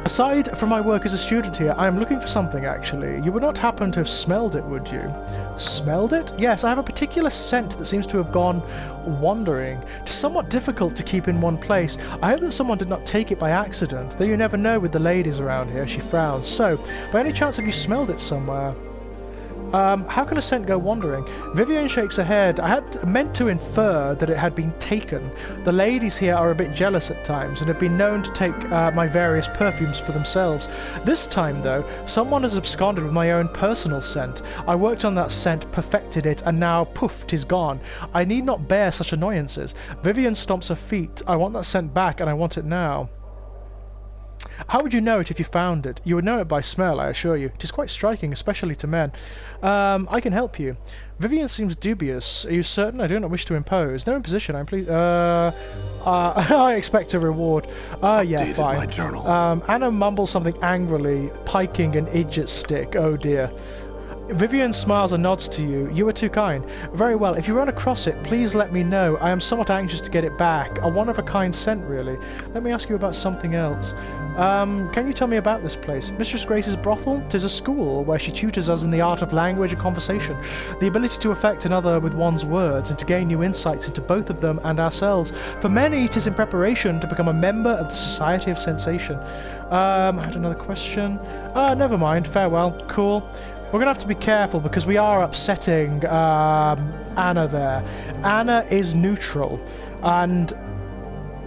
Aside from my work as a student here, I am looking for something, actually. You would not happen to have smelled it, would you? Smelled it? Yes, I have a particular scent that seems to have gone wandering. It is somewhat difficult to keep in one place. I hope that someone did not take it by accident, though you never know with the ladies around here. She frowns. So, by any chance have you smelled it somewhere? How can a scent go wandering? Vivian shakes her head. I had meant to infer that it had been taken. The ladies here are a bit jealous at times and have been known to take my various perfumes for themselves. This time, though, someone has absconded with my own personal scent. I worked on that scent, perfected it, and now, poof, 'tis gone. I need not bear such annoyances. Vivian stomps her feet. I want that scent back, and I want it now. How would you know it if you found it? You would know it by smell, I assure you. It is quite striking, especially to men. I can help you. Vivian seems dubious. Are you certain? I do not wish to impose. No imposition, I'm pleased. I expect a reward. Yeah, fine. My journal. Anna mumbles something angrily, piking an idjit stick. Oh dear. Vivian smiles and nods to you. You are too kind. Very well, if you run across it, please let me know. I am somewhat anxious to get it back. A one-of-a-kind scent, really. Let me ask you about something else. Can you tell me about this place? Mistress Grace's brothel? 'Tis a school where she tutors us in the art of language and conversation. The ability to affect another with one's words and to gain new insights into both of them and ourselves. For many, it is in preparation to become a member of the Society of Sensation. I had another question. Never mind. Farewell. Cool. We're going to have to be careful because we are upsetting Anna there. Anna is neutral and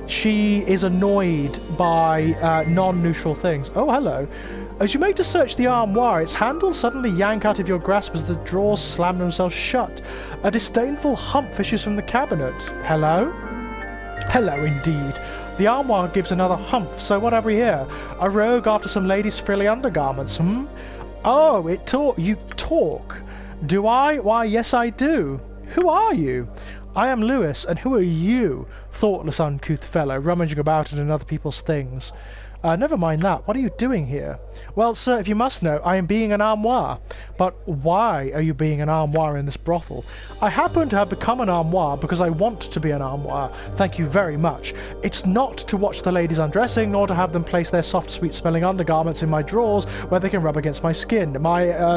she is annoyed by non-neutral things. Oh, hello. As you make to search the armoire, its handles suddenly yank out of your grasp as the drawers slam themselves shut. A disdainful hump issues from the cabinet. Hello? Hello, indeed. The armoire gives another humph, so what have we here? A rogue after some lady's frilly undergarments, Oh, you talk. Do I? Why, yes I do. Who are you? I am Lewis, and who are you? Thoughtless, uncouth fellow, rummaging about in other people's things. Never mind that. What are you doing here? Well, sir, if you must know, I am being an armoire. But why are you being an armoire in this brothel? I happen to have become an armoire because I want to be an armoire. Thank you very much. It's not to watch the ladies undressing, nor to have them place their soft, sweet-smelling undergarments in my drawers where they can rub against my skin.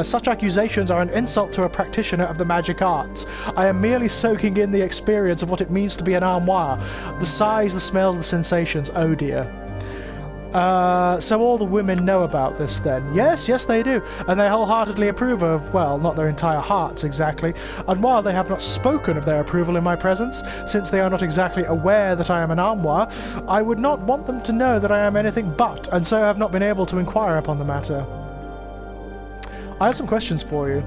Such accusations are an insult to a practitioner of the magic arts. I am merely soaking in the experience of what it means to be an armoire. The sights, the smells, the sensations. Oh dear. So all the women know about this then? Yes, yes they do, and they wholeheartedly approve of, well, not their entire hearts exactly, and while they have not spoken of their approval in my presence, since they are not exactly aware that I am an armoire, I would not want them to know that I am anything but, and so have not been able to inquire upon the matter. I have some questions for you.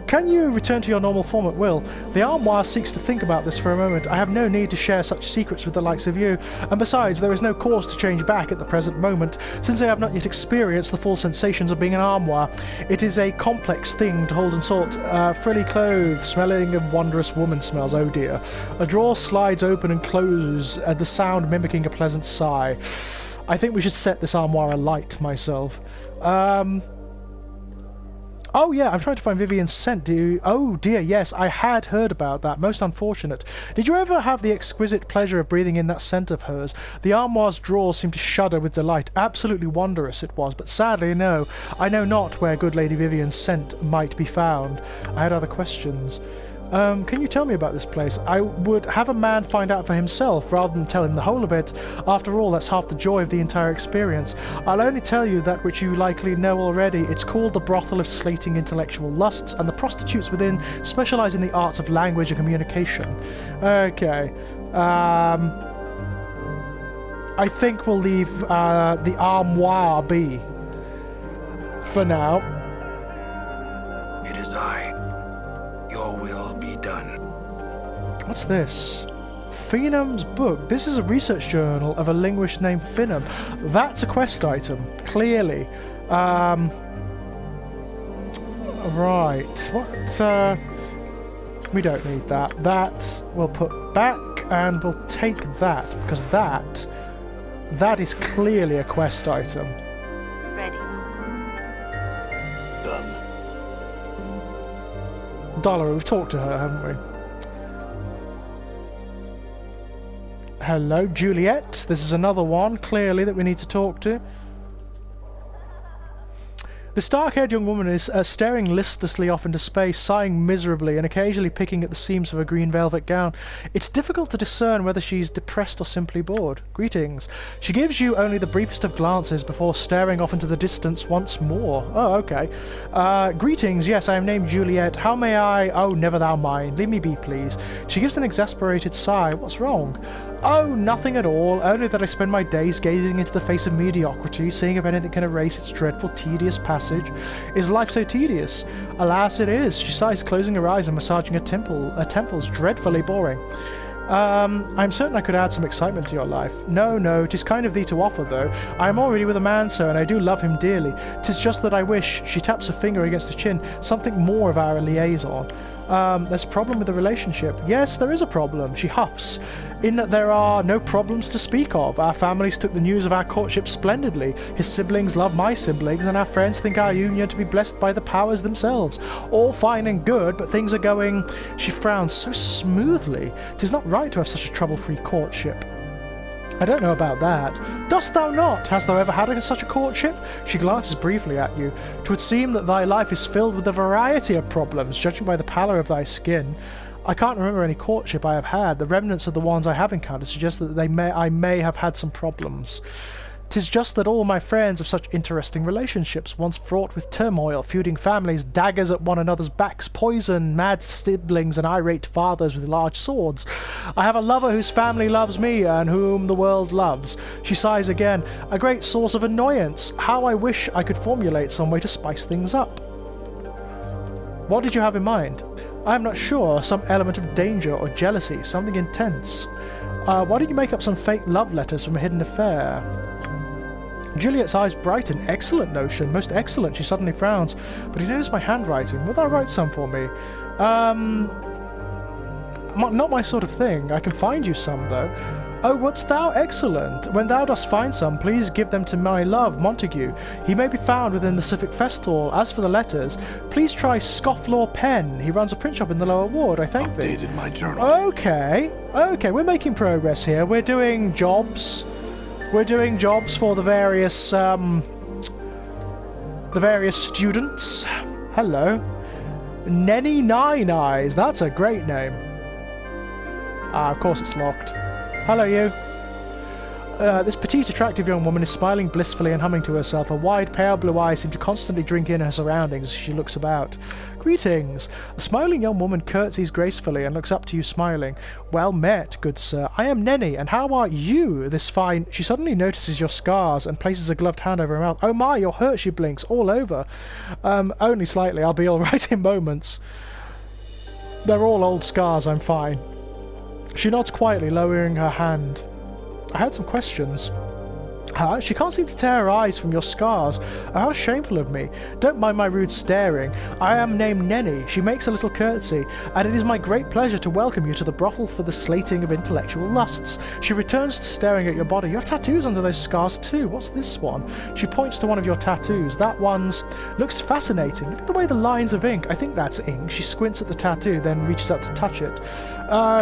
Can you return to your normal form at will? The Armoire seeks to think about this for a moment. I have no need to share such secrets with the likes of you, and besides, there is no cause to change back at the present moment, since I have not yet experienced the full sensations of being an Armoire. It is a complex thing to hold and sort. Frilly clothed, smelling of wondrous woman smells, oh dear. A drawer slides open and closes, the sound mimicking a pleasant sigh. I think we should set this Armoire alight, myself. Oh yeah, I'm trying to find Vivian's scent. Oh dear, yes, I had heard about that. Most unfortunate. Did you ever have the exquisite pleasure of breathing in that scent of hers? The Armoire's drawers seemed to shudder with delight. Absolutely wondrous it was, but sadly no. I know not where good Lady Vivian's scent might be found. I had other questions. Can you tell me about this place? I would have a man find out for himself rather than tell him the whole of it. After all, that's half the joy of the entire experience. I'll only tell you that which you likely know already. It's called the brothel of slating intellectual lusts, and the prostitutes within specialise in the arts of language and communication. Okay. I think we'll leave the armoire be for now. It is I. Your will be done. What's this? FINAM'S book. This is a research journal of a linguist named Finam. That's a quest item, clearly. Right. What? We don't need that. That we'll put back, and we'll take that, because that is clearly a quest item. Ready. Done. Dollar, we've talked to her, haven't we? Hello, Juliet. This is another one, clearly, that we need to talk to. This dark-haired young woman is staring listlessly off into space, sighing miserably, and occasionally picking at the seams of her green velvet gown. It's difficult to discern whether she's depressed or simply bored. Greetings. She gives you only the briefest of glances before staring off into the distance once more. Oh, okay. Greetings. Yes, I am named Juliet. How may I... Oh, never thou mind. Leave me be, please. She gives an exasperated sigh. What's wrong? Oh, nothing at all. Only that I spend my days gazing into the face of mediocrity, seeing if anything can erase its dreadful, tedious passage. Is life so tedious? Alas, it is. She sighs, closing her eyes and massaging her temples. Dreadfully boring. I'm certain I could add some excitement to your life. No, 'tis kind of thee to offer, though. I am already with a man, sir, and I do love him dearly. 'Tis just that I wish, she taps her finger against her chin, something more of our liaison. There's a problem with the relationship. Yes, there is a problem, she huffs, in that there are no problems to speak of. Our families took the news of our courtship splendidly. His siblings love my siblings, and our friends think our union to be blessed by the powers themselves. All fine and good, but things are going... She frowns so smoothly. 'Tis not right to have such a trouble-free courtship. I don't know about that. Dost thou not? Hast thou ever had such a courtship? She glances briefly at you. 'Twould seem that thy life is filled with a variety of problems, judging by the pallor of thy skin. I can't remember any courtship I have had. The remnants of the ones I have encountered suggest that I may have had some problems. 'Tis just that all my friends have such interesting relationships, once fraught with turmoil, feuding families, daggers at one another's backs, poison, mad siblings, and irate fathers with large swords. I have a lover whose family loves me, and whom the world loves. She sighs again. A great source of annoyance. How I wish I could formulate some way to spice things up. What did you have in mind? I am not sure. Some element of danger or jealousy, something intense. Why don't you make up some fake love letters from a hidden affair? Juliet's eyes brighten. Excellent notion, most excellent. She suddenly frowns. But he knows my handwriting. Will thou write some for me? Not my sort of thing. I can find you some, though. Oh, wouldst thou? Excellent. When thou dost find some, please give them to my love, Montague. He may be found within the Civic Fest Hall. As for the letters, please try Scofflaw Pen. He runs a print shop in the lower ward, I thank thee. Updated my journal. Okay, we're making progress here. We're doing jobs. We're doing jobs for the various students. Hello. Nenny Nine Eyes. That's a great name. Of course it's locked. Hello, you. This petite, attractive young woman is smiling blissfully and humming to herself. Her wide, pale blue eyes seem to constantly drink in her surroundings as she looks about. Greetings. The smiling young woman curtsies gracefully and looks up to you smiling. Well met, good sir. I am Nenny, and how are you this fine... She suddenly notices your scars and places a gloved hand over her mouth. Oh my, you're hurt, she blinks, all over. Only slightly, I'll be alright in moments. They're all old scars, I'm fine. She nods quietly, lowering her hand. I had some questions. She can't seem to tear her eyes from your scars. How shameful of me. Don't mind my rude staring. I am named Nenny. She makes a little curtsy, and it is my great pleasure to welcome you to the brothel for the slating of intellectual lusts. She returns to staring at your body. You have tattoos under those scars too. What's this one? She points to one of your tattoos. That one's... looks fascinating. Look at the way the lines of ink. I think that's ink. She squints at the tattoo, then reaches out to touch it.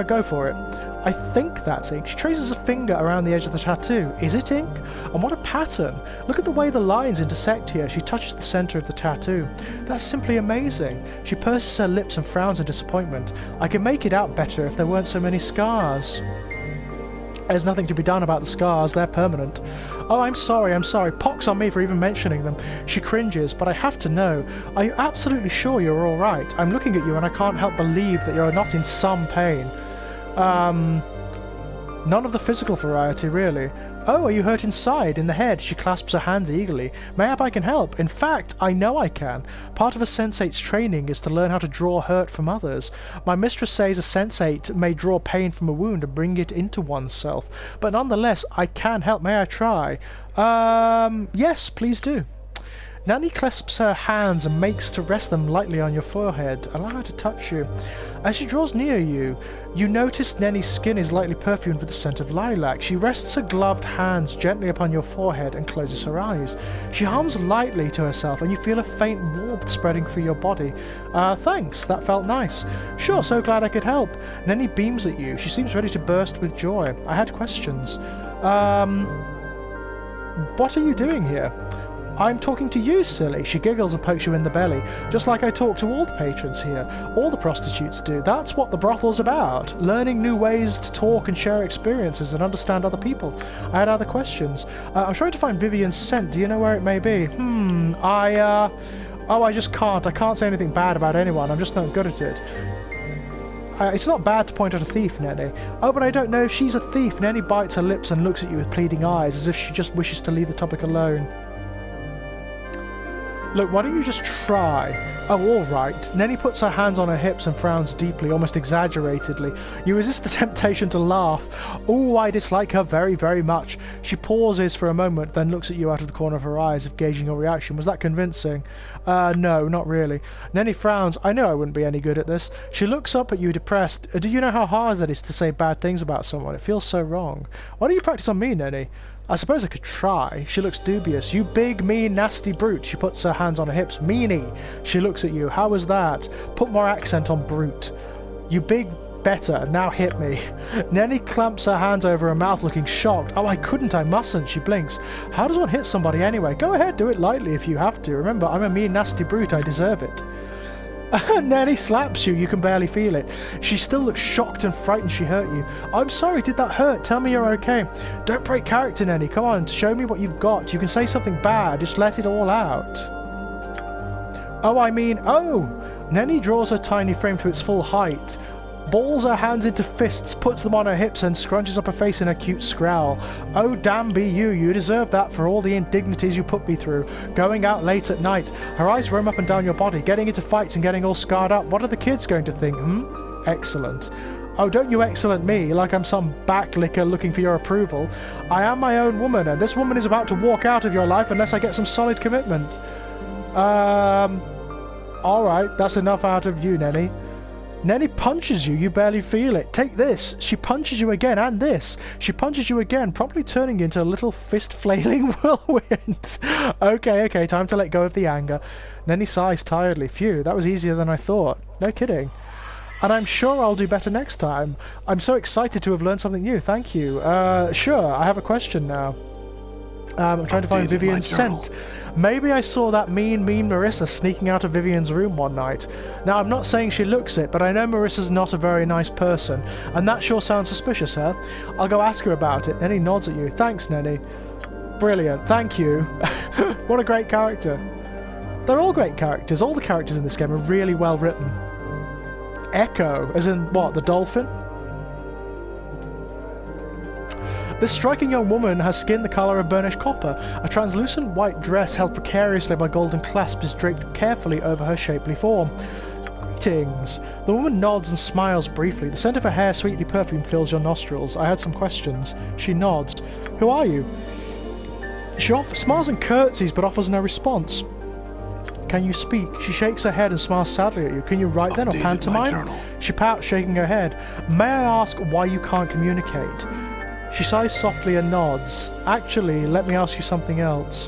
Go for it. I think that's ink. She traces a finger around the edge of the tattoo. Is it ink? And what a pattern! Look at the way the lines intersect here. She touches the centre of the tattoo. That's simply amazing. She purses her lips and frowns in disappointment. I could make it out better if there weren't so many scars. There's nothing to be done about the scars. They're permanent. Oh, I'm sorry. Pox on me for even mentioning them. She cringes, but I have to know. Are you absolutely sure you're all right? I'm looking at you and I can't help believe that you're not in some pain. None of the physical variety, really. Oh, are you hurt inside, in the head? She clasps her hands eagerly. Mayhap I can help. In fact, I know I can. Part of a sensate's training is to learn how to draw hurt from others. My mistress says a sensate may draw pain from a wound and bring it into oneself. But nonetheless, I can help. May I try? Yes, please do. Nanny clasps her hands and makes to rest them lightly on your forehead. Allow her to touch you. As she draws near you, you notice Nenny's skin is lightly perfumed with the scent of lilac. She rests her gloved hands gently upon your forehead and closes her eyes. She hums lightly to herself and you feel a faint warmth spreading through your body. Thanks, that felt nice. Sure, so glad I could help. Nenny beams at you. She seems ready to burst with joy. I had questions. What are you doing here? I'm talking to you, silly. She giggles and pokes you in the belly, just like I talk to all the patrons here. All the prostitutes do. That's what the brothel's about. Learning new ways to talk and share experiences and understand other people. I had other questions. I'm trying to find Vivian's scent. Do you know where it may be? I just can't. I can't say anything bad about anyone. I'm just not good at it. It's not bad to point at a thief, Nenny. Oh, but I don't know if she's a thief. Nenny bites her lips and looks at you with pleading eyes, as if she just wishes to leave the topic alone. Look, why don't you just try? Oh, all right. Nenny puts her hands on her hips and frowns deeply, almost exaggeratedly. You resist the temptation to laugh. Oh, I dislike her very, very much. She pauses for a moment, then looks at you out of the corner of her eyes, if gauging your reaction. Was that convincing? No, not really. Nenny frowns. I knew I wouldn't be any good at this. She looks up at you depressed. Do you know how hard it is to say bad things about someone? It feels so wrong. Why don't you practice on me, Nenny? I suppose I could try. She looks dubious. You big, mean, nasty brute. She puts her hands on her hips. Meanie. She looks at you. How was that? Put more accent on brute. You big better. Now hit me. Nenny clamps her hands over her mouth, looking shocked. Oh, I couldn't. I mustn't. She blinks. How does one hit somebody anyway? Go ahead. Do it lightly if you have to. Remember, I'm a mean, nasty brute. I deserve it. Nenny slaps you. You can barely feel it. She still looks shocked and frightened she hurt you. I'm sorry, did that hurt? Tell me you're okay. Don't break character, Nenny. Come on, show me what you've got. You can say something bad. Just let it all out. Oh! Nenny draws her tiny frame to its full height, balls her hands into fists, puts them on her hips, and scrunches up her face in a cute scowl. Oh, damn be you. You deserve that for all the indignities you put me through. Going out late at night. Her eyes roam up and down your body, getting into fights and getting all scarred up. What are the kids going to think, Excellent. Oh, don't you excellent me, like I'm some backlicker looking for your approval. I am my own woman, and this woman is about to walk out of your life unless I get some solid commitment. Alright, that's enough out of you, Nenny. Nenny punches you. You barely feel it. Take this. She punches you again, and this. She punches you again, promptly turning into a little fist-flailing whirlwind. Okay, time to let go of the anger. Nenny sighs tiredly. Phew, that was easier than I thought. No kidding. And I'm sure I'll do better next time. I'm so excited to have learned something new. Thank you. Sure, I have a question now. I'm trying to find Vivian's scent. Maybe I saw that mean Marissa sneaking out of Vivian's room one night. Now, I'm not saying she looks it, but I know Marissa's not a very nice person, and that sure sounds suspicious, huh? I'll go ask her about it. Nenny nods at you. Thanks, Nenny. Brilliant. Thank you. What a great character. They're all great characters. All the characters in this game are really well written. Echo, as in what, the dolphin? This striking young woman has skin the colour of burnished copper. A translucent white dress held precariously by golden clasps is draped carefully over her shapely form. Greetings. The woman nods and smiles briefly. The scent of her hair, sweetly perfumed, fills your nostrils. I had some questions. She nods. Who are you? She smiles and curtsies but offers no response. Can you speak? She shakes her head and smiles sadly at you. Can you write then or Updated my pantomime? journal. She pouts, shaking her head. May I ask why you can't communicate? She sighs softly and nods. Actually, let me ask you something else.